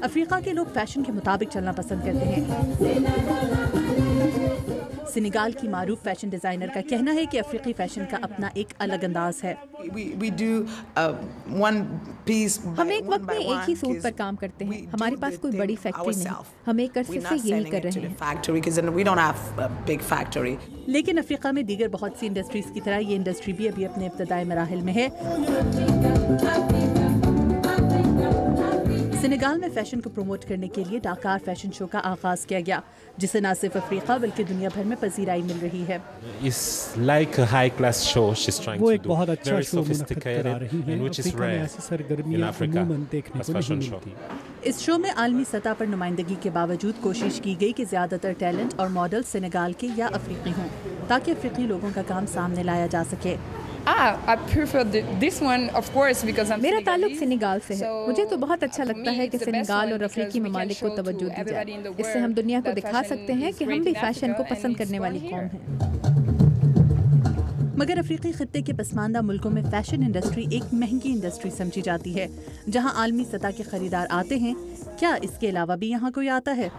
افریقہ کے لوگ فیشن کے مطابق چلنا پسند کرتے ہیں۔ سینیگال کی معروف فیشن ڈیزائنر کا کہنا ہے کہ افریقی فیشن کا اپنا ایک الگ انداز ہے۔ ہم ایک وقت میں ایک ہی سوٹ پر کام کرتے ہیں، ہمارے پاس کوئی بڑی فیکٹری نہیں، ہم ایک عرصے سے یہی کر رہے ہیں۔ لیکن افریقہ میں دیگر بہت سی انڈسٹریز کی طرح یہ انڈسٹری بھی ابھی اپنے ابتدائی مراحل میں ہے۔ سینیگال میں فیشن کو پروموٹ کرنے کے لیے ڈاکار فیشن شو کا آغاز کیا گیا، جسے نہ صرف افریقہ بلکہ دنیا بھر میں پذیرائی مل رہی ہے۔ وہ ایک بہت اچھا شو منعقد کرا رہی ہیں، افریقہ میں ایسی سرگرمیاں عموماً دیکھنے کو نہیں ملتی۔ اس شو میں عالمی سطح پر نمائندگی کے باوجود کوشش کی گئی کہ زیادہ تر ٹیلنٹ اور ماڈل سینیگال کے یا افریقی ہوں، تاکہ افریقی لوگوں کا کام سامنے لایا جا سکے۔ میرا تعلق سینیگال سے ہے، مجھے تو بہت اچھا لگتا ہے کہ سینیگال اور افریقی ممالک کو توجہ دی جائے، اس سے ہم دنیا کو دکھا سکتے ہیں کہ ہم بھی فیشن کو پسند کرنے والی قوم ہیں۔ مگر افریقی خطے کے پسماندہ ملکوں میں فیشن انڈسٹری ایک مہنگی انڈسٹری سمجھی جاتی ہے، جہاں عالمی سطح کے خریدار آتے ہیں۔ کیا اس کے علاوہ بھی یہاں کوئی آتا ہے؟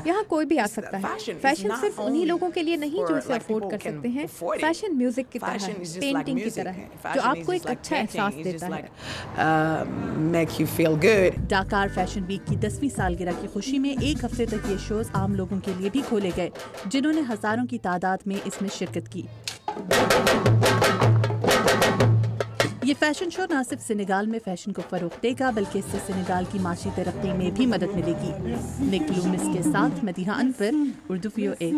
یہاں کوئی بھی آ سکتا ہے۔ فیشن صرف انہی لوگوں کے لیے نہیں جو اسے افورڈ کر سکتے ہیں، فیشن میوزک کی طرح ہے، پینٹنگ کی طرح ہے، جو آپ کو ایک اچھا احساس دیتا ہے۔ ڈاکار فیشن ویک کی 10ویں سالگرہ کی خوشی میں ایک ہفتے تک یہ شوز عام لوگوں کے لیے بھی کھولے گئے، جنہوں نے ہزاروں کی تعداد میں اس میں شرکت کی۔ یہ فیشن شو نہ صرف سینیگال میں فیشن کو فروغ دے گا بلکہ اس سے سینیگال کی معاشی ترقی میں بھی مدد ملے گی۔ نک لومس کے ساتھ مدیحہ انور، اردو VOA۔